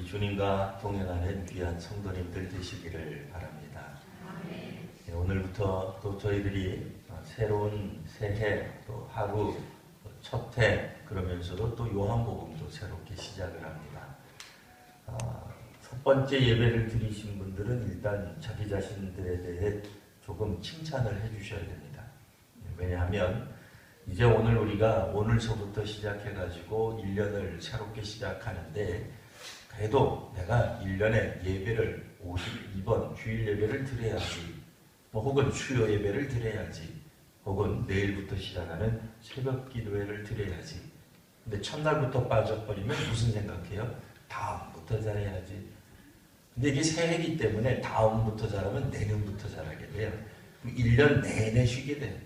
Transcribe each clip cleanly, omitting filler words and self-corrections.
주님과 동행하는 귀한 성도님들 되시기를 바랍니다. 네, 오늘부터 또 저희들이 새로운 새해, 또 하루, 첫 해, 그러면서도 또 요한복음도 새롭게 시작을 합니다. 첫 번째 예배를 드리신 분들은 일단 자기 자신들에 대해 조금 칭찬을 해주셔야 됩니다. 왜냐하면 이제 오늘 우리가 오늘서부터 시작해가지고 1년을 새롭게 시작하는데, 그래도 내가 1년에 예배를 52번 주일 예배를 드려야지, 혹은 수요 예배를 드려야지, 혹은 내일부터 시작하는 새벽 기도회를 드려야지. 근데 첫날부터 빠져버리면 무슨 생각해요? 다음부터 잘해야지. 근데 이게 새해이기 때문에 다음부터 잘하면 내년부터 잘하게 돼요. 1년 내내 쉬게 돼요.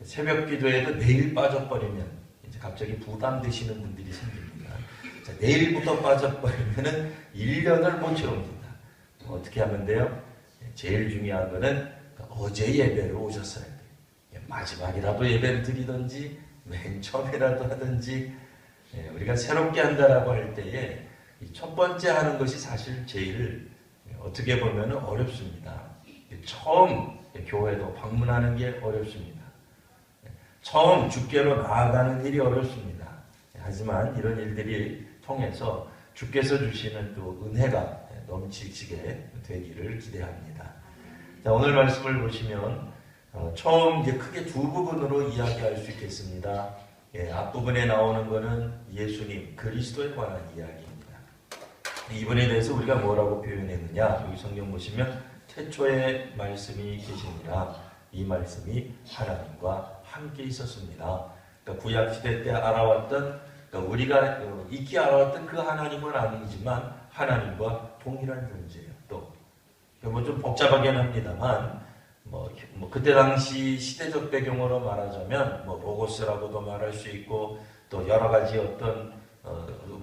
새벽 기도회도 내일 빠져버리면 이제 갑자기 부담되시는 분들이 생깁니다. 자, 내일부터 빠져버리면은 1년을 못 채웁니다. 어떻게 하면 돼요? 제일 중요한 거는 어제 예배를 오셨어야 돼요. 마지막이라도 예배를 드리든지 맨 처음이라도 하든지, 우리가 새롭게 한다라고 할 때에 첫 번째 하는 것이 사실 제일 어떻게 보면 어렵습니다. 처음 교회도 방문하는 게 어렵습니다. 처음 주께로 나아가는 일이 어렵습니다. 하지만 이런 일들이 통해서 주께서 주시는 또 은혜가 넘치게 되기를 기대합니다. 자, 오늘 말씀을 보시면 처음 이제 크게 두 부분으로 이야기할 수 있겠습니다. 앞부분에 나오는 것은 예수님, 그리스도에 관한 이야기입니다. 이분에 대해서 우리가 뭐라고 표현했느냐? 여기 성경 보시면 태초에 말씀이 계시니라. 이 말씀이 하나님과 함께 있었습니다. 그러니까 구약시대 때 알아왔던, 그러니까 우리가 익히 알아왔던 그 하나님은 아니지만 하나님과 동일한 존재예요. 또 뭐 좀 복잡하긴 합니다만, 그때 당시 시대적 배경으로 말하자면 로고스라고도 말할 수 있고, 또 여러 가지 어떤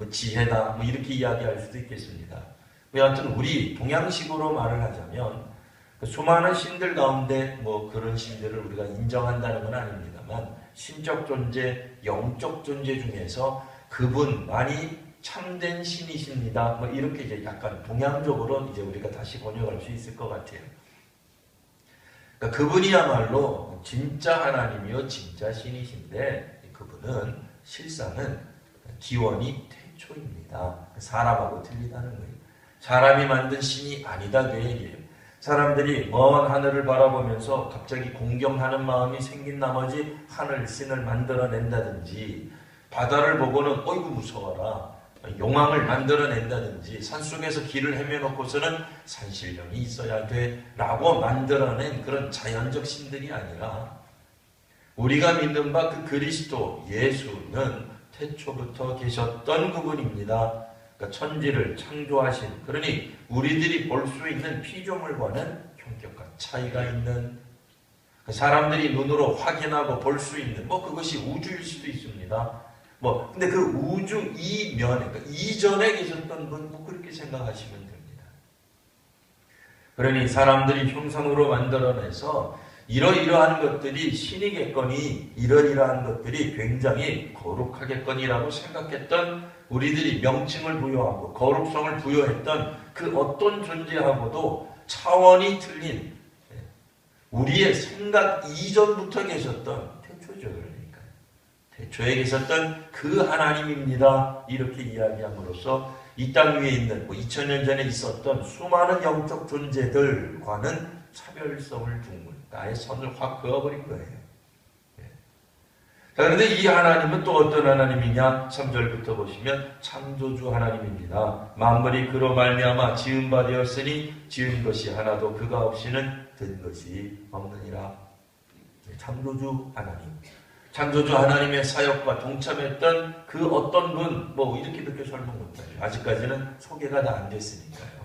지혜다 이렇게 이야기할 수도 있겠습니다. 여하튼 우리 동양식으로 말을 하자면 수많은 신들 가운데 그런 신들을 우리가 인정한다는 건 아닙니다만, 신적 존재, 영적 존재 중에서 그분만이 참된 신이십니다. 이렇게 이제 약간 동양적으로 이제 우리가 다시 번역할 수 있을 것 같아요. 그러니까 그분이야말로 진짜 하나님이요 진짜 신이신데, 그분은 실상은 기원이 태초입니다. 사람하고 틀리다는 거예요. 사람이 만든 신이 아니다 그 얘기예요. 사람들이 먼 하늘을 바라보면서 갑자기 공경하는 마음이 생긴 나머지 하늘 신을 만들어낸다든지, 바다를 보고는 어이구 무서워라 용왕을 만들어낸다든지, 산속에서 길을 헤매놓고서는 산신령이 있어야 돼 라고 만들어낸 그런 자연적 신들이 아니라, 우리가 믿는 바 그 그리스도 예수는 태초부터 계셨던 그분입니다. 그러니까 천지를 창조하신, 그러니 우리들이 볼 수 있는 피조물과는 현격한 차이가 있는, 사람들이 눈으로 확인하고 볼 수 있는 그것이 우주일 수도 있습니다. 근데 그 우주 이면에, 그러니까 이전에 계셨던 분, 그렇게 생각하시면 됩니다. 그러니 사람들이 형상으로 만들어내서 이러이러한 것들이 신이겠거니, 이러이러한 것들이 굉장히 거룩하겠거니라고 생각했던, 우리들이 명칭을 부여하고 거룩성을 부여했던 그 어떤 존재하고도 차원이 틀린, 우리의 생각 이전부터 계셨던 태초죠. 그러니까 태초에 계셨던 그 하나님입니다. 이렇게 이야기함으로써 이 땅 위에 있는 2000년 전에 있었던 수많은 영적 존재들과는 차별성을 둔 거예요. 아예 선을 확 그어버린 거예요. 자, 그런데 이 하나님은 또 어떤 하나님이냐? 3절부터 보시면 창조주 하나님입니다. 만물이 그로 말미암아 지은 바 되었으니 지은 것이 하나도 그가 없이는 된 것이 없느니라. 창조주 하나님. 창조주 하나님의 사역과 동참했던 그 어떤 분, 이렇게 설명 못해요. 아직까지는 소개가 다 안 됐으니까요.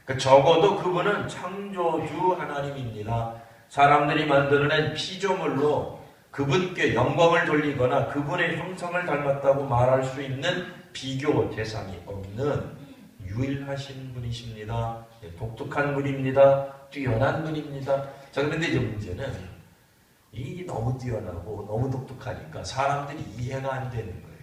그러니까 적어도 그분은 창조주 하나님입니다. 사람들이 만들어낸 피조물로 그분께 영광을 돌리거나 그분의 형상을 닮았다고 말할 수 있는 비교 대상이 없는 유일하신 분이십니다. 독특한 분입니다. 뛰어난 분입니다. 자, 그런데 이제 문제는 이 너무 뛰어나고 너무 독특하니까 사람들이 이해가 안 되는 거예요.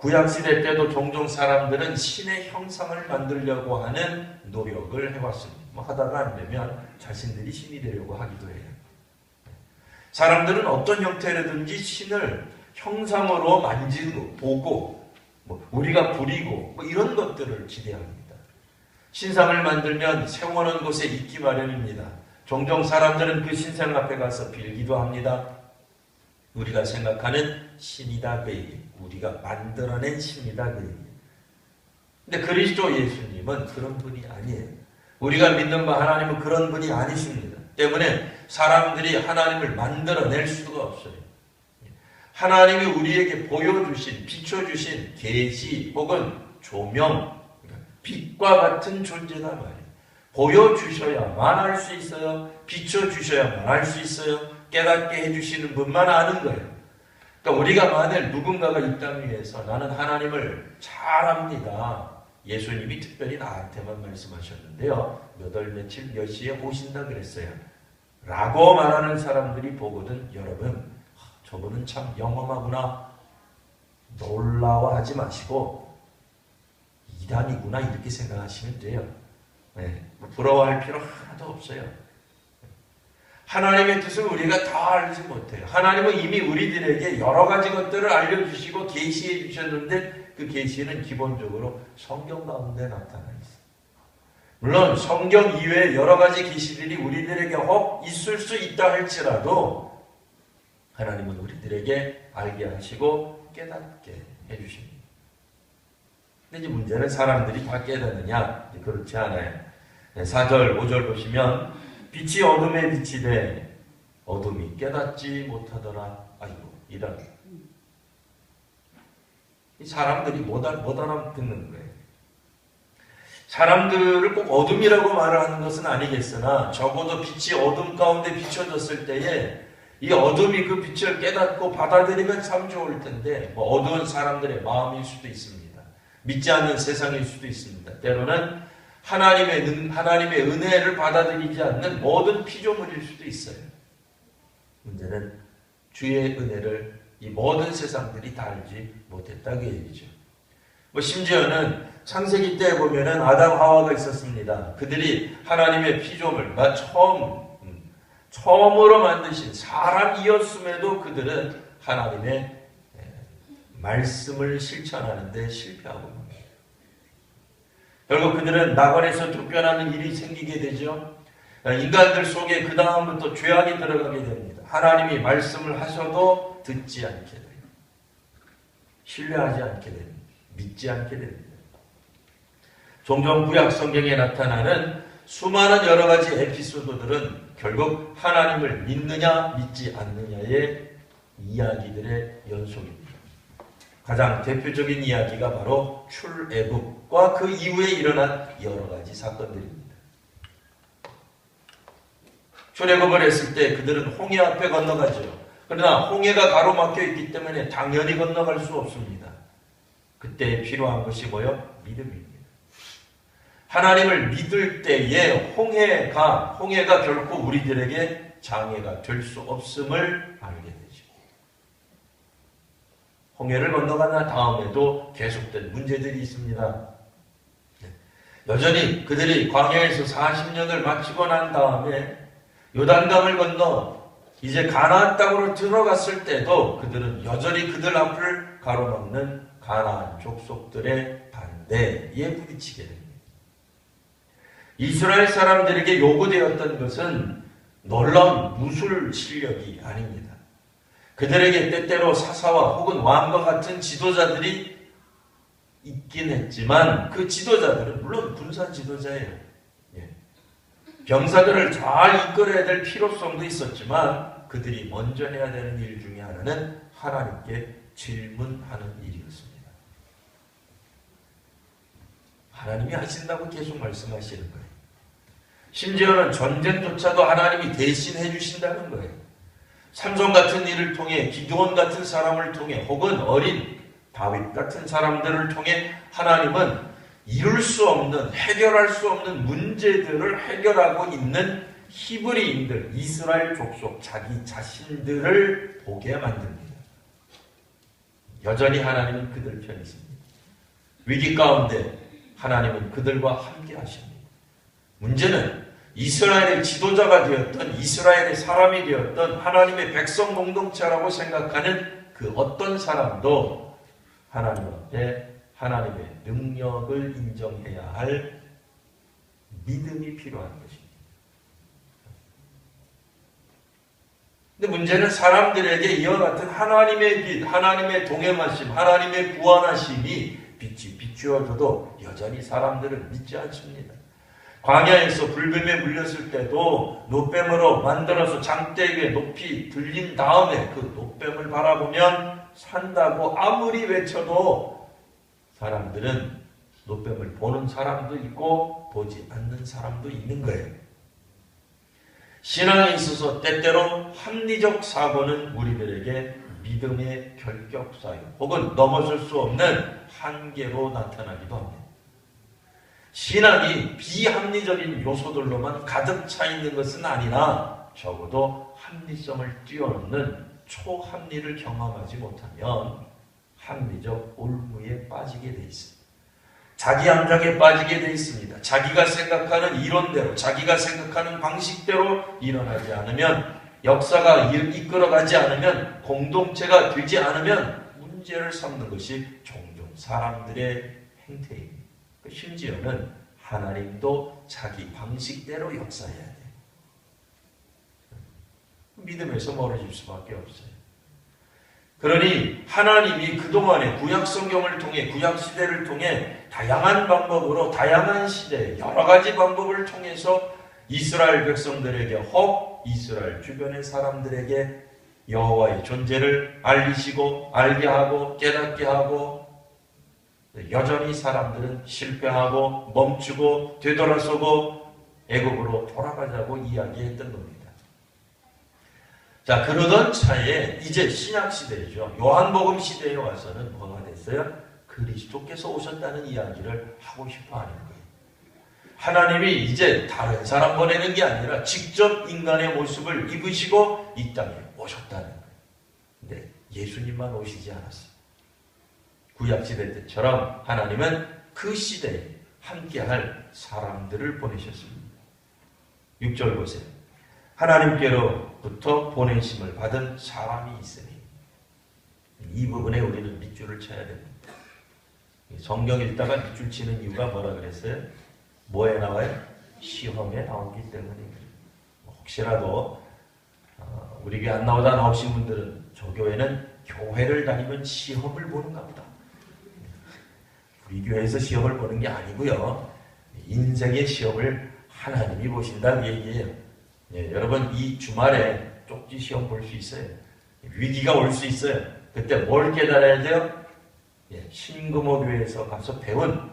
구약시대 때도 종종 사람들은 신의 형상을 만들려고 하는 노력을 해왔습니다. 하다가 안 되면 자신들이 신이 되려고 하기도 해요. 사람들은 어떤 형태로든지 신을 형상으로 만지고 보고 우리가 부리고 이런 것들을 기대합니다. 신상을 만들면 세워놓은 곳에 있기 마련입니다. 종종 사람들은 그 신상 앞에 가서 빌기도 합니다. 우리가 생각하는 신이다 그 얘기, 우리가 만들어낸 신이다 그 얘기. 근데 그리스도 예수님은 그런 분이 아니에요. 우리가 믿는 바 하나님은 그런 분이 아니십니다. 때문에 사람들이 하나님을 만들어낼 수가 없어요. 하나님이 우리에게 보여주신, 비춰주신 계시 혹은 조명, 빛과 같은 존재다 말이에요. 보여주셔야만 할 수 있어요. 비춰주셔야만 할 수 있어요. 깨닫게 해주시는 분만 아는 거예요. 그러니까 우리가 만일 누군가가 이 땅 위에서 나는 하나님을 잘 압니다. 예수님이 특별히 나한테만 말씀하셨는데요. 몇 월 며칠 몇 시에 오신다 그랬어요. 라고 말하는 사람들이 보거든 여러분 저분은 참 영험하구나 놀라워하지 마시고 이단이구나 이렇게 생각하시면 돼요. 부러워할 필요 하나도 없어요. 하나님의 뜻을 우리가 다 알지 못해요. 하나님은 이미 우리들에게 여러 가지 것들을 알려주시고 계시해 주셨는데 그 계시는 기본적으로 성경 가운데 나타나 있어요. 물론 성경 이외에 여러 가지 계시들이 우리들에게 혹 있을 수 있다 할지라도 하나님은 우리들에게 알게 하시고 깨닫게 해주십니다. 근데 이제 문제는 사람들이 다 깨닫느냐? 그렇지 않아요. 4절, 5절 보시면 빛이 어둠에 비치되 어둠이 깨닫지 못하더라. 아이고 이런 이 사람들이 못 알아듣는 거예요. 사람들을 꼭 어둠이라고 말을 하는 것은 아니겠으나 적어도 빛이 어둠 가운데 비춰졌을 때에 이 어둠이 그 빛을 깨닫고 받아들이면 참 좋을 텐데 어두운 사람들의 마음일 수도 있습니다. 믿지 않는 세상일 수도 있습니다. 때로는 하나님의 은혜를 받아들이지 않는 모든 피조물일 수도 있어요. 문제는 주의 은혜를 이 모든 세상들이 다 알지 못했다고 얘기죠. 심지어는 창세기 때 보면은 아담 하와가 있었습니다. 그들이 하나님의 피조물, 처음으로 만드신 사람이었음에도 그들은 하나님의 말씀을 실천하는데 실패하고 있습니다. 결국 그들은 낙원에서 쫓겨나는 일이 생기게 되죠. 인간들 속에 그 다음부터 죄악이 들어가게 됩니다. 하나님이 말씀을 하셔도 듣지 않게 돼요. 신뢰하지 않게 됩니다. 믿지 않게 됩니다. 종종 구약 성경에 나타나는 수많은 여러 가지 에피소드들은 결국 하나님을 믿느냐 믿지 않느냐의 이야기들의 연속입니다. 가장 대표적인 이야기가 바로 출애굽과 그 이후에 일어난 여러 가지 사건들입니다. 출애굽을 했을 때 그들은 홍해 앞에 건너가죠. 그러나 홍해가 가로막혀 있기 때문에 당연히 건너갈 수 없습니다. 그때 필요한 것이 뭐요? 믿음입니다. 하나님을 믿을 때에 홍해가 결코 우리들에게 장애가 될 수 없음을 알게 되죠. 홍해를 건너간 다음에도 계속된 문제들이 있습니다. 여전히 그들이 광야에서 40년을 마치고 난 다음에 요단강을 건너 이제 가나안 땅으로 들어갔을 때도 그들은 여전히 그들 앞을 가로막는 가나안 족속들의 반대에 부딪히게 됩니다. 이스라엘 사람들에게 요구되었던 것은 놀라운 무술 실력이 아닙니다. 그들에게 때때로 사사와 혹은 왕과 같은 지도자들이 있긴 했지만 그 지도자들은 물론 군사 지도자예요. 병사들을 잘 이끌어야 될 필요성도 있었지만 그들이 먼저 해야 되는 일 중에 하나는 하나님께 질문하는 일이었습니다. 하나님이 하신다고 계속 말씀하시는 거예요. 심지어는 전쟁조차도 하나님이 대신해 주신다는 거예요. 삼손 같은 일을 통해 기드온 같은 사람을 통해 혹은 어린 다윗 같은 사람들을 통해 하나님은 이룰 수 없는 해결할 수 없는 문제들을 해결하고 있는 히브리인들 이스라엘 족속 자기 자신들을 보게 만듭니다. 여전히 하나님은 그들 편이십니다. 위기 가운데 하나님은 그들과 함께 하십니다. 문제는 이스라엘의 지도자가 되었던, 이스라엘의 사람이 되었던, 하나님의 백성 공동체라고 생각하는 그 어떤 사람도 하나님 앞에 하나님의 능력을 인정해야 할 믿음이 필요한 것입니다. 근데 문제는 사람들에게 이와 같은 하나님의 빛, 하나님의 동행하심, 하나님의 구원하심이 빛이 비추어져도 여전히 사람들은 믿지 않습니다. 광야에서 불뱀에 물렸을 때도 노뱀으로 만들어서 장대에 높이 들린 다음에 그 노뱀을 바라보면 산다고 아무리 외쳐도 사람들은 노뱀을 보는 사람도 있고 보지 않는 사람도 있는 거예요. 신앙에 있어서 때때로 합리적 사고는 우리들에게 믿음의 결격사유 혹은 넘어설 수 없는 한계로 나타나기도 합니다. 신앙이 비합리적인 요소들로만 가득 차 있는 것은 아니나 적어도 합리성을 뛰어넘는 초합리를 경험하지 못하면 합리적 올무에 빠지게 돼 있습니다. 자기 암작에 빠지게 돼 있습니다. 자기가 생각하는 이론대로, 자기가 생각하는 방식대로 일어나지 않으면, 역사가 이끌어가지 않으면, 공동체가 되지 않으면 문제를 삼는 것이 종종 사람들의 행태입니다. 심지어는 하나님도 자기 방식대로 역사해야 돼요. 믿음에서 멀어질 수밖에 없어요. 그러니 하나님이 그동안에 구약성경을 통해, 구약시대를 통해 다양한 방법으로, 다양한 시대에 여러 가지 방법을 통해서 이스라엘 백성들에게, 혹 이스라엘 주변의 사람들에게 여호와의 존재를 알리시고 알게 하고 깨닫게 하고, 여전히 사람들은 실패하고 멈추고 되돌아서고 애굽으로 돌아가자고 이야기했던 겁니다. 자, 그러던 차에 이제 신약시대죠. 요한복음 시대에 와서는 뭐가 됐어요? 그리스도께서 오셨다는 이야기를 하고 싶어 하는 거예요. 하나님이 이제 다른 사람 보내는 게 아니라 직접 인간의 모습을 입으시고 이 땅에 오셨다는 거예요. 근데 예수님만 오시지 않았어요. 구약시대 때처럼 하나님은 그 시대에 함께할 사람들을 보내셨습니다. 6절 보세요. 하나님께로부터 보내심을 받은 사람이 있으니, 이 부분에 우리는 밑줄을 쳐야 됩니다. 성경 읽다가 밑줄 치는 이유가 뭐라 그랬어요? 뭐에 나와요? 시험에 나오기 때문입니다. 혹시라도 우리 교회 안 나오신 분들은 저 교회는 교회를 다니면 시험을 보는가 보다. 우리 교회에서 시험을 보는 게 아니고요. 인생의 시험을 하나님이 보신다는 얘기예요. 예, 여러분 이 주말에 쪽지 시험 볼 수 있어요. 위기가 올 수 있어요. 그때 뭘 깨달아야 돼요? 예, 신금호교회에서 가서 배운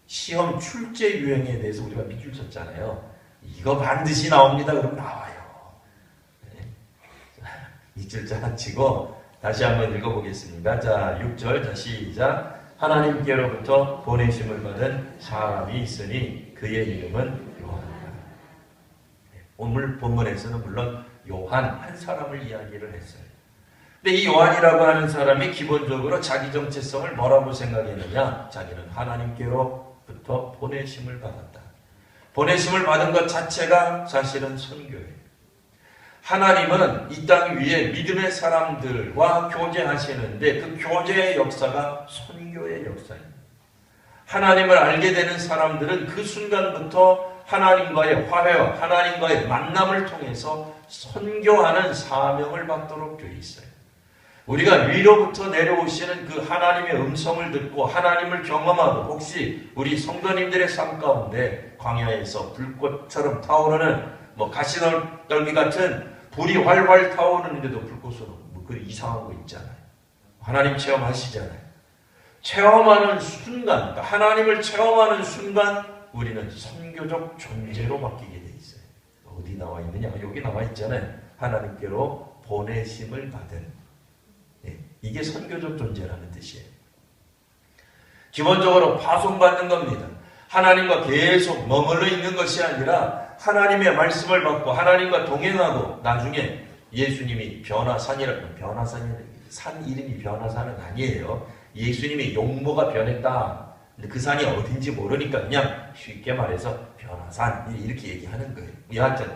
시험 출제 유형에 대해서 우리가 밑줄 쳤잖아요. 이거 반드시 나옵니다. 그럼 나와요. 예. 밑줄자 안 치고 다시 한번 읽어보겠습니다. 자, 6절 자 시작. 하나님께로부터 보내심을 받은 사람이 있으니 그의 이름은 요한이라. 오늘 본문에서는 물론 요한 한 사람을 이야기를 했어요. 근데 이 요한이라고 하는 사람이 기본적으로 자기 정체성을 뭐라고 생각했느냐? 자기는 하나님께로부터 보내심을 받았다. 보내심을 받은 것 자체가 사실은 선교예요. 하나님은 이 땅 위에 믿음의 사람들과 교제하시는데 그 교제의 역사가 선교의 역사입니다. 하나님을 알게 되는 사람들은 그 순간부터 하나님과의 화해와 하나님과의 만남을 통해서 선교하는 사명을 받도록 되어 있어요. 우리가 위로부터 내려오시는 그 하나님의 음성을 듣고 하나님을 경험하고, 혹시 우리 성도님들의 삶 가운데 광야에서 불꽃처럼 타오르는 가시떨기 같은 불이 활활 타오르는데도 불꽃으로 그 이상한 거 있잖아요. 하나님 체험하시잖아요. 체험하는 순간, 그러니까 하나님을 체험하는 순간 우리는 선교적 존재로 바뀌게 돼 있어요. 어디 나와 있느냐? 여기 나와 있잖아요. 하나님께로 보내심을 받은. 네, 이게 선교적 존재라는 뜻이에요. 기본적으로 파송받는 겁니다. 하나님과 계속 머물러 있는 것이 아니라 하나님의 말씀을 받고 하나님과 동행하고 나중에 예수님이 변화산이라는 산 이름이 변화산은 아니에요. 예수님의 용모가 변했다. 근데 그 산이 어딘지 모르니까 그냥 쉽게 말해서 변화산 이렇게 얘기하는 거예요. 여하튼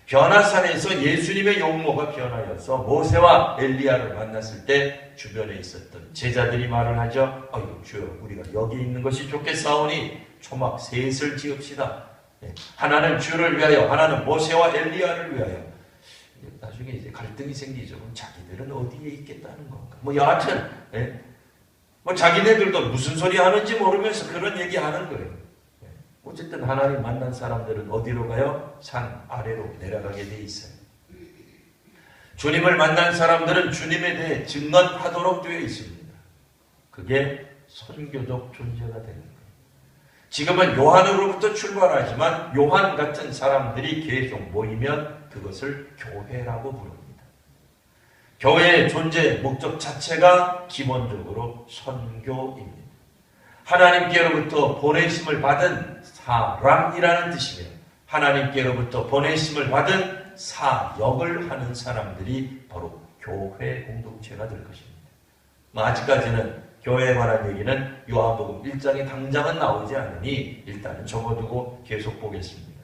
변화산에서 예수님의 용모가 변하여서 모세와 엘리야를 만났을 때 주변에 있었던 제자들이 말을 하죠. 아유 주여, 우리가 여기 있는 것이 좋겠사오니 초막 셋을 지읍시다. 하나는 주를 위하여, 하나는 모세와 엘리야를 위하여. 나중에 이제 갈등이 생기죠. 그럼 자기들은 어디에 있겠다는 건가? 뭐 여하튼 뭐 자기네들도 무슨 소리 하는지 모르면서 그런 얘기하는 거예요. 어쨌든 하나님 만난 사람들은 어디로 가요? 산 아래로 내려가게 돼 있어요. 주님을 만난 사람들은 주님에 대해 증언하도록 되어 있습니다. 그게 선교적 존재가 되는 거예요. 지금은 요한으로부터 출발하지만 요한 같은 사람들이 계속 모이면 그것을 교회라고 부릅니다. 교회의 존재 목적 자체가 기본적으로 선교입니다. 하나님께로부터 보내심을 받은 사람이라는 뜻이며 하나님께로부터 보내심을 받은 사역을 하는 사람들이 바로 교회 공동체가 될 것입니다. 아직까지는 교회에 관한 얘기는 요한복음 1장에 당장은 나오지 않으니 일단은 접어두고 계속 보겠습니다.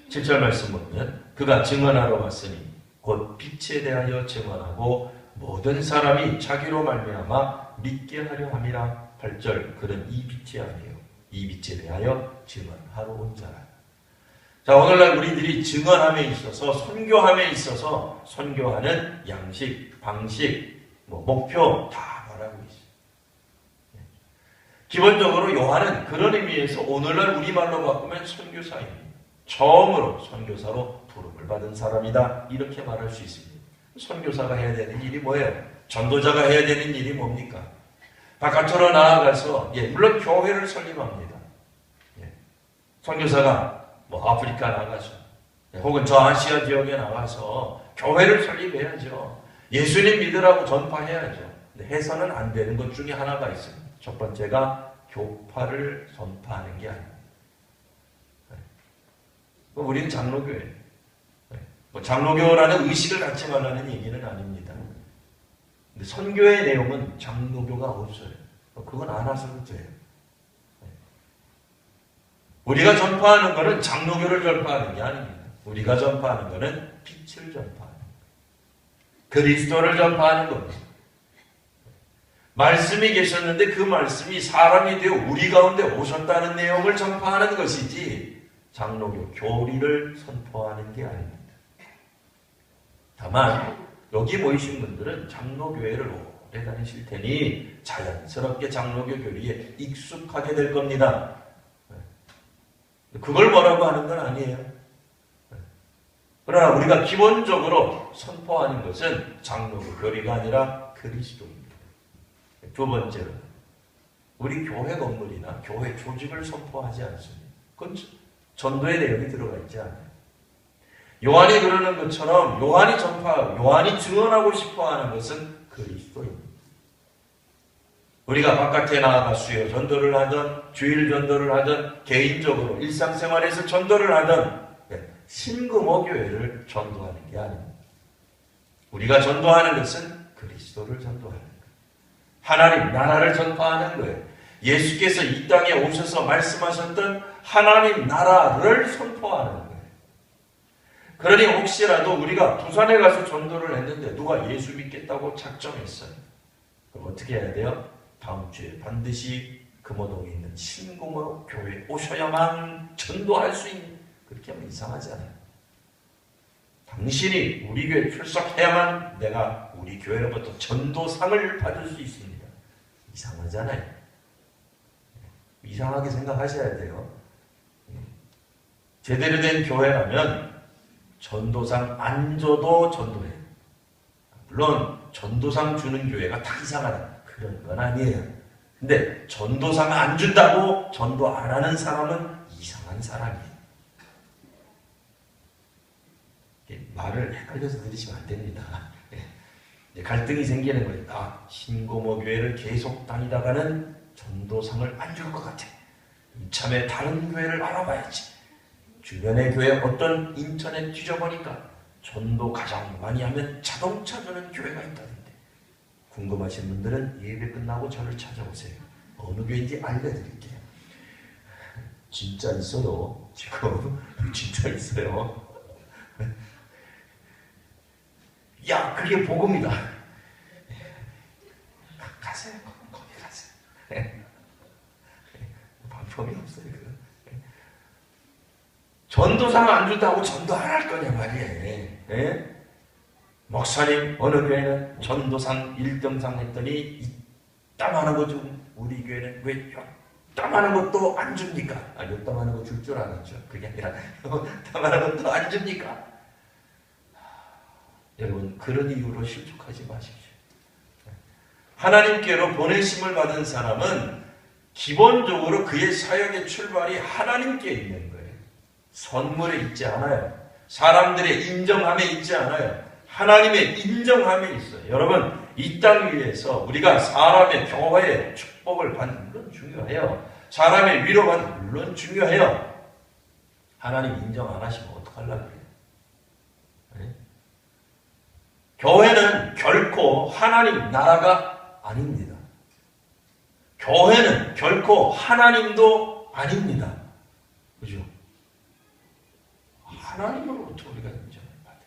7절 말씀 보면 그가 증언하러 왔으니 곧 빛에 대하여 증언하고 모든 사람이 자기로 말미암아 믿게 하려 함이라. 8절 그는 이 빛이 아니요 이 빛에 대하여 증언하러 온 자라. 자, 오늘날 우리들이 증언함에 있어서 선교함에 있어서 선교하는 양식, 방식, 목표 다 말하고 있어요. 기본적으로 요한은 그런 의미에서 오늘날 우리말로 바꾸면 선교사입니다. 처음으로 선교사로 부름을 받은 사람이다 이렇게 말할 수 있습니다. 선교사가 해야 되는 일이 뭐예요? 전도자가 해야 되는 일이 뭡니까? 바깥으로 나아가서 물론 교회를 설립합니다. 선교사가 아프리카 나가서 혹은 저 아시아 지역에 나가서 교회를 설립해야죠. 예수님 믿으라고 전파해야죠. 근데 해서는 안 되는 것 중에 하나가 있습니다. 첫 번째가 교파를 전파하는 게 아닙니다. 우리는 장로교예요. 장로교라는 의식을 갖지 말라는 얘기는 아닙니다. 근데 선교의 내용은 장로교가 없어요. 그건 안 하셔도 돼요. 우리가 전파하는 것은 장로교를 전파하는 게 아닙니다. 우리가 전파하는 것은 빛을 전파하는 거예요. 그리스도를 전파하는 겁니다. 말씀이 계셨는데 그 말씀이 사람이 되어 우리 가운데 오셨다는 내용을 전파하는 것이지 장로교 교리를 선포하는 게 아닙니다. 다만 여기 모이신 분들은 장로교회를 오래 다니실 테니 자연스럽게 장로교 교리에 익숙하게 될 겁니다. 그걸 뭐라고 하는 건 아니에요. 그러나 우리가 기본적으로 선포하는 것은 장로교 교리가 아니라 그리스도입니다. 두 번째로 우리 교회 건물이나 교회 조직을 선포하지 않습니다. 그건 전도의 내용이 들어가 있지 않아요. 요한이 그러는 것처럼 요한이 전파하고 요한이 증언하고 싶어하는 것은 그리스도입니다. 우리가 바깥에 나아가 수요 전도를 하든 주일 전도를 하든 개인적으로 일상생활에서 전도를 하든 신금호 교회를 전도하는 게 아닙니다. 우리가 전도하는 것은 그리스도를 전도하는 거예요. 하나님 나라를 전파하는 거예요. 예수께서 이 땅에 오셔서 말씀하셨던 하나님 나라를 선포하는 거예요. 그러니 혹시라도 우리가 부산에 가서 전도를 했는데 누가 예수 믿겠다고 작정했어요. 그럼 어떻게 해야 돼요? 다음 주에 반드시 금호동에 있는 신금호 교회에 오셔야만 전도할 수 있는, 그렇게 하면 이상하지 않아요. 당신이 우리 교회에 출석해야만 내가 우리 교회로부터 전도상을 받을 수 있습니다. 이상하잖아요. 이상하게 생각하셔야 돼요. 제대로 된 교회라면 전도상 안 줘도 전도해요. 물론 전도상 주는 교회가 다 이상하다 그런 건 아니에요. 근데 전도상 안 준다고 전도 안 하는 사람은 이상한 사람이에요. 말을 헷갈려서 들으시면 안 됩니다. 갈등이 생기는 거예요. 신고모 교회를 계속 다니다가는 전도상을 안 줄 것 같아. 이참에 다른 교회를 알아봐야지. 주변의 교회 어떤 인터넷 뒤져보니까 전도 가장 많이 하면 자동차 주는 교회가 있다던데. 궁금하신 분들은 예배 끝나고 저를 찾아오세요. 어느 교회인지 알려드릴게요. 진짜 있어요. 지금 진짜 있어요. 야, 그게 복음이다. 가세요. 거기 가세요. 방법이 없어요. 전도상 안 준다고 전도 안 할 거냐 말이에요. 목사님 어느 교회는 전도상 1등상 했더니 이따만한 거 좀 우리 교회는 왜 이따만한 것도 안 줍니까? 이따만한 거 줄 줄 알았죠. 그게 아니라 이따만한 것도 안 줍니까? 여러분 그런 이유로 실족하지 마십시오. 하나님께로 보내심을 받은 사람은 기본적으로 그의 사역의 출발이 하나님께 있는 거예요. 선물에 있지 않아요. 사람들의 인정함에 있지 않아요. 하나님의 인정함에 있어요. 여러분 이 땅 위에서 우리가 사람의 교회의 축복을 받는 건 중요해요. 사람의 위로받는 건 물론 중요해요. 하나님 인정 안 하시면 어떡하려고 그래요? 네? 교회는 결코 하나님 나라가 아닙니다. 교회는 결코 하나님도 아닙니다. 그죠? 하나님으로부터 우리가 인정을 받아요.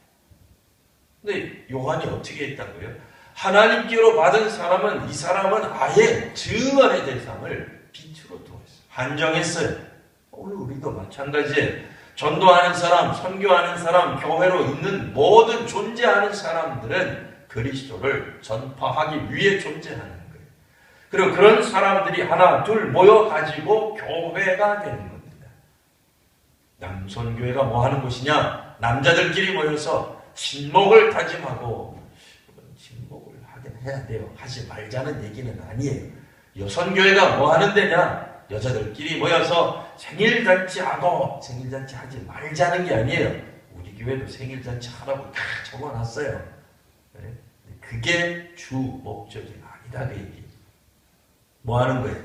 근데 요한이 어떻게 했다고요? 하나님께로 받은 사람은 이 사람은 아예 증언의 대상을 빛으로 두었어요. 한정했어요. 오늘 우리도 마찬가지예요. 전도하는 사람, 선교하는 사람, 교회로 있는 모든 존재하는 사람들은 그리스도를 전파하기 위해 존재하는 거예요. 그리고 그런 사람들이 하나, 둘 모여가지고 교회가 되는 겁니다. 남선교회가 뭐 하는 곳이냐? 남자들끼리 모여서 친목을 다짐하고, 친목을 하긴 해야 돼요. 하지 말자는 얘기는 아니에요. 여선교회가 뭐 하는 데냐? 여자들끼리 모여서 생일잔치하고 생일잔치 하지 말자는 게 아니에요. 우리 교회도 생일잔치 하라고 다 적어놨어요. 그게 주 목적이 아니다 그 얘기. 뭐 하는 거예요?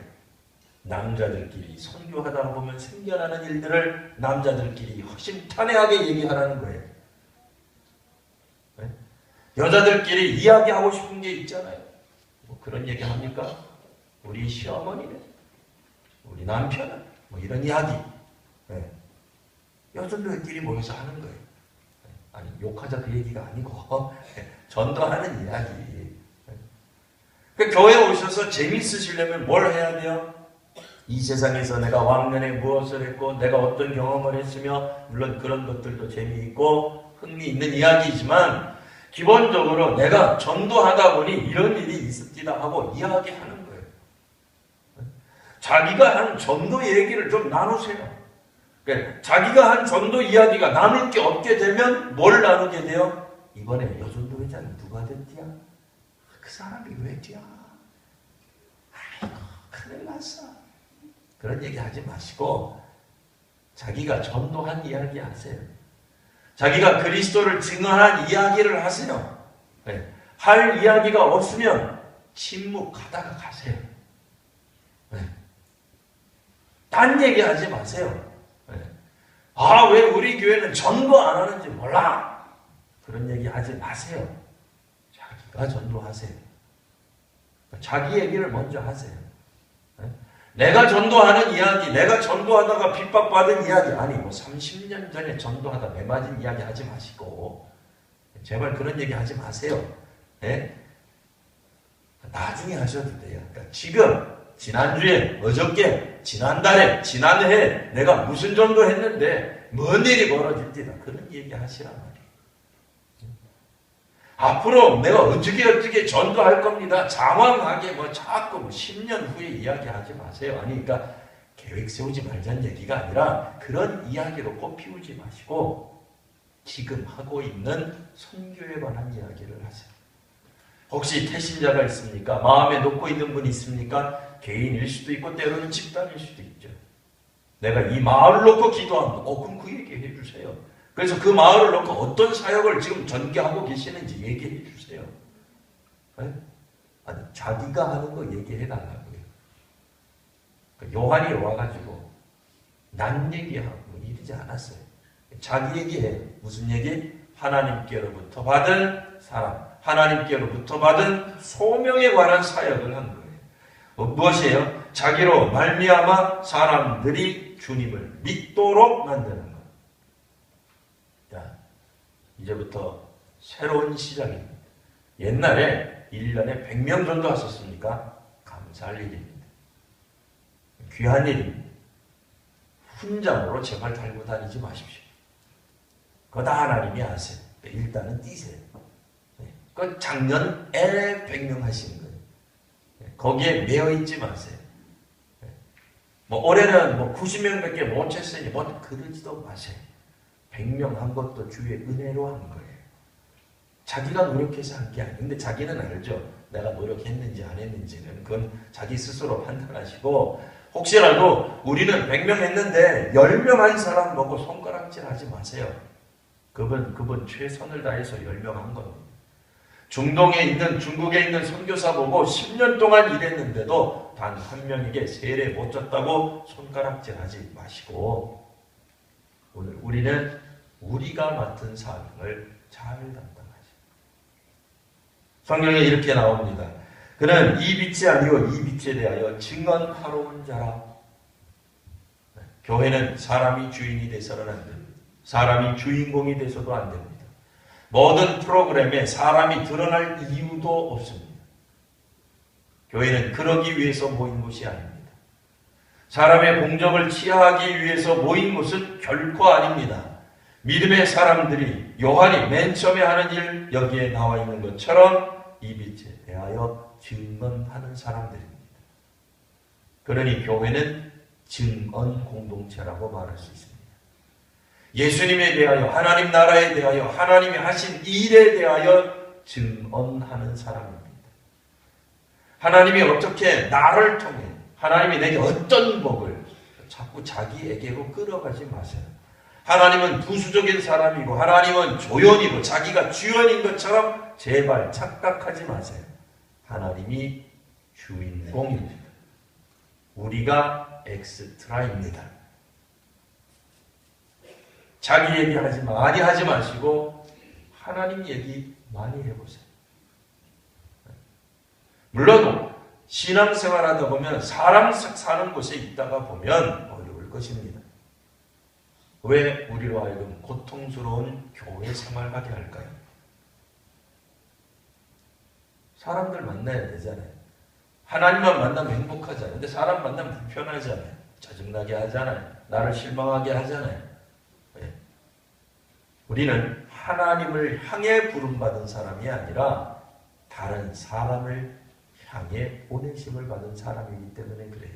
남자들끼리 선교하다 보면 생겨나는 일들을 남자들끼리 허심탄회하게 얘기하라는 거예요. 여자들끼리 이야기하고 싶은 게 있잖아요. 뭐 그런 얘기 합니까? 우리 시어머니는, 우리 남편은, 뭐 이런 이야기. 여자들끼리 모여서 하는 거예요. 아니, 욕하자 그 얘기가 아니고, 전도하는 이야기. 그 교회에 오셔서 재밌으시려면 뭘 해야 돼요? 이 세상에서 내가 왕년에 무엇을 했고, 내가 어떤 경험을 했으며, 물론 그런 것들도 재미있고, 흥미있는 이야기이지만, 기본적으로 내가 전도하다 보니 이런 일이 있었기다 하고 이야기하는 거예요. 자기가 한 전도 얘기를 좀 나누세요. 그러니까 자기가 한 전도 이야기가 나눌 게 없게 되면 뭘 나누게 돼요? 이번에 여전도 회장이 누가 됐디야? 그 사람이 왜 뛰어? 아이고 큰일 났어. 그런 얘기 하지 마시고 자기가 전도한 이야기 하세요. 자기가 그리스도를 증언한 이야기를 하세요. 네. 할 이야기가 없으면 침묵하다가 가세요. 네. 딴 얘기하지 마세요. 네. 아, 왜 우리 교회는 전도 안 하는지 몰라. 그런 얘기 하지 마세요. 자기가 전도하세요. 자기 얘기를 먼저 하세요. 네. 내가 전도하는 이야기, 내가 전도하다가 핍박받은 이야기, 아니 뭐 30년 전에 전도하다 매 맞은 이야기 하지 마시고 제발 그런 얘기 하지 마세요. 네? 나중에 하셔도 돼요. 그러니까 지금, 지난주에, 어저께, 지난달에, 지난해 내가 무슨 전도 했는데 뭔 일이 벌어질지다. 그런 얘기 하시란 말이에요. 앞으로 내가 어떻게 전도할 겁니다. 장황하게 뭐 자꾸 10년 후에 이야기하지 마세요. 아니, 그러니까 계획 세우지 말자는 얘기가 아니라 그런 이야기로 꽃피우지 마시고 지금 하고 있는 선교에 관한 이야기를 하세요. 혹시 태신자가 있습니까? 마음에 놓고 있는 분이 있습니까? 개인일 수도 있고 때로는 집단일 수도 있죠. 내가 이 마을을 놓고 기도한다. 그럼 그 얘기 해주세요. 그래서 그 마을을 놓고 어떤 사역을 지금 전개하고 계시는지 얘기해 주세요. 네? 아니, 자기가 하는 거 얘기해 달라고요. 요한이 와가지고 남 얘기하고 이러지 않았어요. 자기 얘기해. 무슨 얘기? 하나님께로부터 받은 사람, 하나님께로부터 받은 소명에 관한 사역을 한 거예요. 무엇이에요? 자기로 말미암아 사람들이 주님을 믿도록 만드는 것. 자, 이제부터 새로운 시작입니다. 옛날에 1년에 100명 정도 왔었습니까? 감사할 일입니다. 귀한 일입니다. 훈장으로 제발 달고 다니지 마십시오. 그거 다 하나님이 아세요. 일단은 뛰세요. 그 작년에 100명 하시는 거예요. 거기에 매여 있지 마세요. 뭐 올해는 뭐 90명밖에 못 쳤으니 뭐 그러지도 마세요. 100명 한 것도 주의 은혜로 한 거예요. 자기가 노력해서 한 게 아니에요. 근데 자기는 알죠. 내가 노력했는지 안 했는지는 그건 자기 스스로 판단하시고, 혹시라도 우리는 100명 했는데 10명 한 사람 보고 손가락질 하지 마세요. 그분 최선을 다해서 10명 한 겁니다. 중동에 있는, 중국에 있는 선교사 보고 10년 동안 일했는데도 단 한 명에게 세례 못 줬다고 손가락질 하지 마시고, 오늘 우리는 우리가 맡은 사명을 잘 담당하죠. 성경에 이렇게 나옵니다. 그는 이 빛이 아니요 이 빛에 대하여 증언하러 온 자라. 교회는 사람이 주인이 돼서는 안 됩니다. 사람이 주인공이 돼서도 안 됩니다. 모든 프로그램에 사람이 드러날 이유도 없습니다. 교회는 그러기 위해서 모인 곳이 아닙니다. 사람의 공적을 취하기 위해서 모인 곳은 결코 아닙니다. 믿음의 사람들이 요한이 맨 처음에 하는 일 여기에 나와 있는 것처럼 이 빛에 대하여 증언하는 사람들입니다. 그러니 교회는 증언 공동체라고 말할 수 있습니다. 예수님에 대하여, 하나님 나라에 대하여, 하나님이 하신 일에 대하여 증언하는 사람입니다. 하나님이 어떻게 나를 통해, 하나님이 내게 어떤 복을 자꾸 자기에게로 끌어가지 마세요. 하나님은 부수적인 사람이고 하나님은 조연이고 자기가 주연인 것처럼 제발 착각하지 마세요. 하나님이 주인공입니다. 우리가 엑스트라입니다. 자기 얘기 많이 하지 마시고 하나님 얘기 많이 해보세요. 물론 신앙생활 하다 보면 사람 사는 곳에 있다가 보면 어려울 것입니다. 왜 우리로 하여금 고통스러운 교회 생활하게 할까요? 사람들 만나야 되잖아요. 하나님만 만나면 행복하잖아요. 근데 사람 만나면 불편하잖아요. 짜증나게 하잖아요. 나를 실망하게 하잖아요. 왜? 우리는 하나님을 향해 부름받은 사람이 아니라 다른 사람을 향해 보내심을 받은 사람이기 때문에 그래요.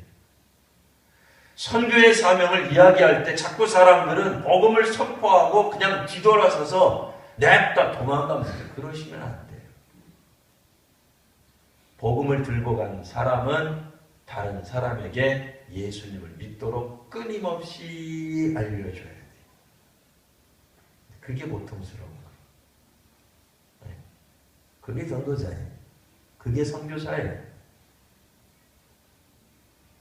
선교의 사명을 이야기할 때 자꾸 사람들은 복음을 선포하고 그냥 뒤돌아서서 냅다 도망갑니다. 그러시면 안 돼요. 복음을 들고 간 사람은 다른 사람에게 예수님을 믿도록 끊임없이 알려줘야 돼요. 그게 고통스러운 거예요. 그게 전도자예요. 그게 선교사예요.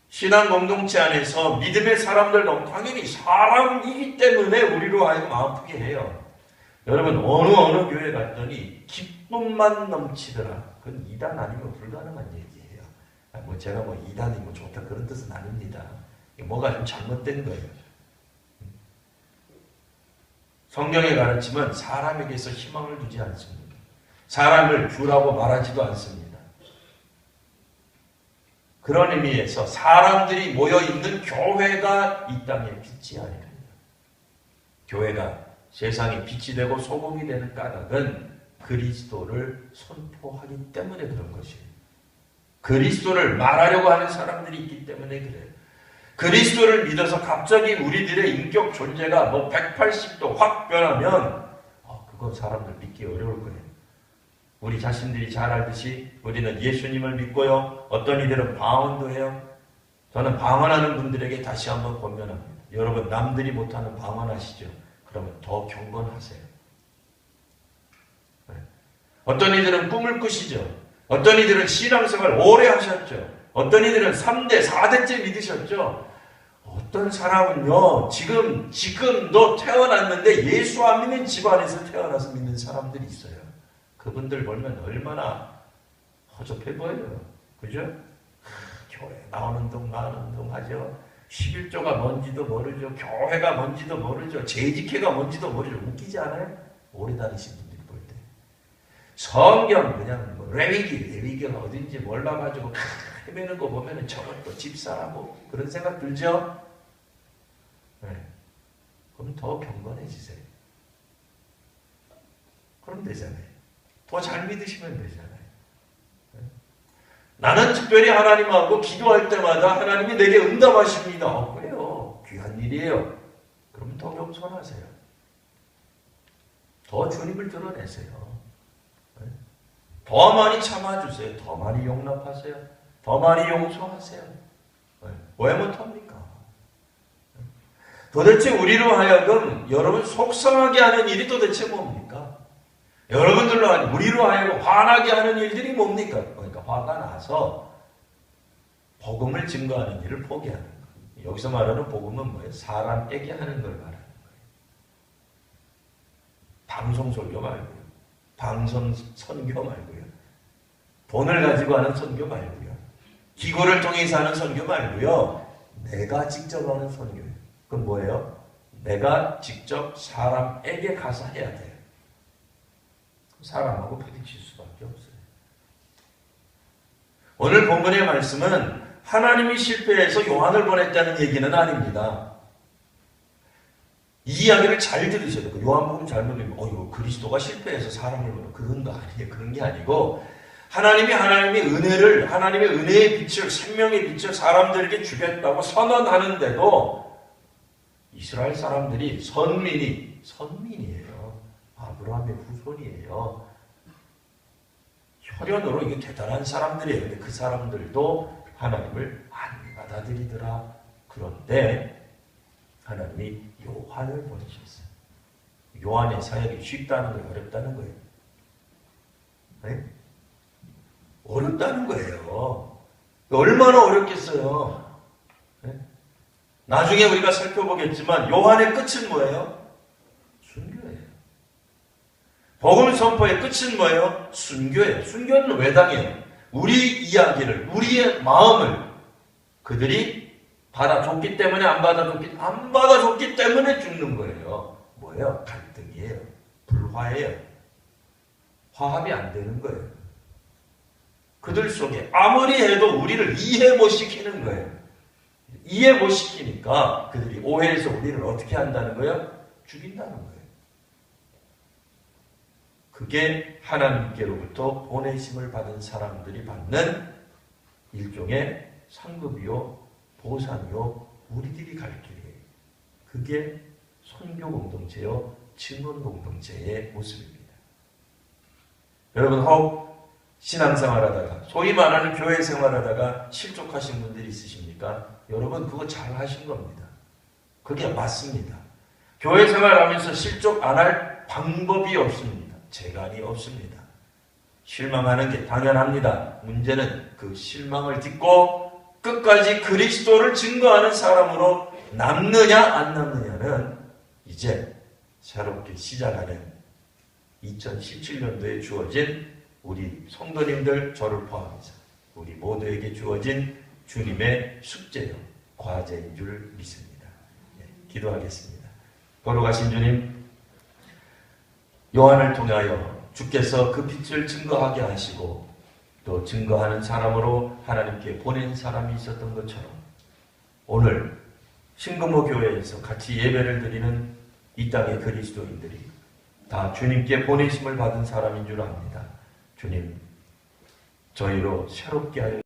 신앙 공동체 안에서 믿음의 사람들도 당연히 사람이기 때문에 우리로 하여금 아프게 해요. 여러분 어느 교회 갔더니 기쁨만 넘치더라. 그건 이단 아니면 불가능한 얘기예요. 제가 이단이 좋다 그런 뜻은 아닙니다. 뭐가 좀 잘못된 거예요. 성경의 가르침은 사람에게서 희망을 두지 않습니다. 사람을 주라고 말하지도 않습니다. 그런 의미에서 사람들이 모여있는 교회가 이 땅의 빛이 아닙니다. 교회가 세상의 빛이 되고 소금이 되는 까닭은 그리스도를 선포하기 때문에 그런 것이에요. 그리스도를 말하려고 하는 사람들이 있기 때문에 그래요. 그리스도를 믿어서 갑자기 우리들의 인격 존재가 180도 확 변하면 그건 사람들 믿기 어려울 거예요. 우리 자신들이 잘 알듯이 우리는 예수님을 믿고요. 어떤 이들은 방언도 해요. 저는 방언하는 분들에게 다시 한번 권면합니다. 여러분 남들이 못하는 방언하시죠. 그러면 더 경건하세요. 어떤 이들은 꿈을 꾸시죠. 어떤 이들은 신앙생활 오래 하셨죠. 어떤 이들은 3대, 4대째 믿으셨죠. 어떤 사람은요, 지금 너 태어났는데 예수 안 믿는 집안에서 태어나서 믿는 사람들이 있어요. 그분들 보면 얼마나 허접해 보여요. 그죠? 교회 나오는 동 하죠. 11조가 뭔지도 모르죠. 교회가 뭔지도 모르죠. 재직회가 뭔지도 모르죠. 웃기지 않아요? 오래 다니신 분들이 볼 때. 성경 그냥 레위기가 어딘지 몰라가지고 헤매는 거 보면은 저것도 집사라고 그런 생각 들죠? 네. 그럼 더 경건해지세요. 그럼 되잖아요. 더 잘 믿으시면 되잖아요. 네. 나는 특별히 하나님하고 기도할 때마다 하나님이 내게 응답하십니다. 그래요. 귀한 일이에요. 그럼 더 겸손하세요. 더 주님을 드러내세요. 네. 더 많이 참아주세요. 더 많이 용납하세요. 더 많이 용서하세요. 왜 못합니까? 도대체 우리로 하여금 여러분 속상하게 하는 일이 도대체 뭡니까? 여러분들로 우리로 하여금 화나게 하는 일들이 뭡니까? 그러니까 화가 나서 복음을 증거하는 일을 포기하는 거예요. 여기서 말하는 복음은 뭐예요? 사람에게 하는 걸 말하는 거예요. 방송 설교 말고요. 방송 선교 말고요. 돈을 가지고 하는 선교 말고요. 기구를 통해서 하는 선교 말고요. 내가 직접 하는 선교예요. 그건 뭐예요? 내가 직접 사람에게 가서 해야 돼요. 사람하고 부딪힐 수밖에 없어요. 오늘 본문의 말씀은 하나님이 실패해서 요한을 보냈다는 얘기는 아닙니다. 이 이야기를 잘 들으셔야 돼요. 요한복음 잘 들으면 이거 그리스도가 실패해서 사람을 보내 그런 거 아니에요. 그런 게 아니고 하나님의 은혜의 빛을, 생명의 빛을 사람들에게 주겠다고 선언하는데도 이스라엘 사람들이 선민이에요. 아브라함의 후손이에요. 혈연으로 이게 대단한 사람들이에요. 근데 그 사람들도 하나님을 안 받아들이더라. 그런데 하나님이 요한을 보내셨어요. 요한의 사역이 쉽다는 거예요? 어렵다는 거예요? 네? 어렵다는 거예요. 얼마나 어렵겠어요. 네? 나중에 우리가 살펴보겠지만 요한의 끝은 뭐예요? 순교예요. 복음 선포의 끝은 뭐예요? 순교예요. 순교는 왜 당해요? 우리 이야기를, 우리의 마음을 그들이 받아줬기 때문에 안 받아줬기 때문에 죽는 거예요. 뭐예요? 갈등이에요. 불화예요. 화합이 안 되는 거예요. 그들 속에 아무리 해도 우리를 이해 못 시키는 거예요. 이해 못 시키니까 그들이 오해해서 우리를 어떻게 한다는 거예요? 죽인다는 거예요. 그게 하나님께로부터 보내심을 받은 사람들이 받는 일종의 상급이요, 보상이요, 우리들이 갈 길이에요. 그게 선교 공동체요, 증언 공동체의 모습입니다. 여러분 혹 신앙생활하다가 소위 말하는 교회 생활하다가 실족하신 분들이 있으십니까? 여러분 그거 잘 하신 겁니다. 그게 맞습니다. 교회 생활하면서 실족 안 할 방법이 없습니다. 재간이 없습니다. 실망하는 게 당연합니다. 문제는 그 실망을 딛고 끝까지 그리스도를 증거하는 사람으로 남느냐 안 남느냐는 이제 새롭게 시작하는 2017년도에 주어진 우리 성도님들 저를 포함해서 우리 모두에게 주어진 주님의 숙제요, 과제인 줄 믿습니다. 네, 기도하겠습니다. 걸어가신 주님, 요한을 통하여 주께서 그 빛을 증거하게 하시고 또 증거하는 사람으로 하나님께 보낸 사람이 있었던 것처럼 오늘 신금호 교회에서 같이 예배를 드리는 이 땅의 그리스도인들이 다 주님께 보내심을 받은 사람인 줄 압니다. 주님, 저희로 새롭게 하여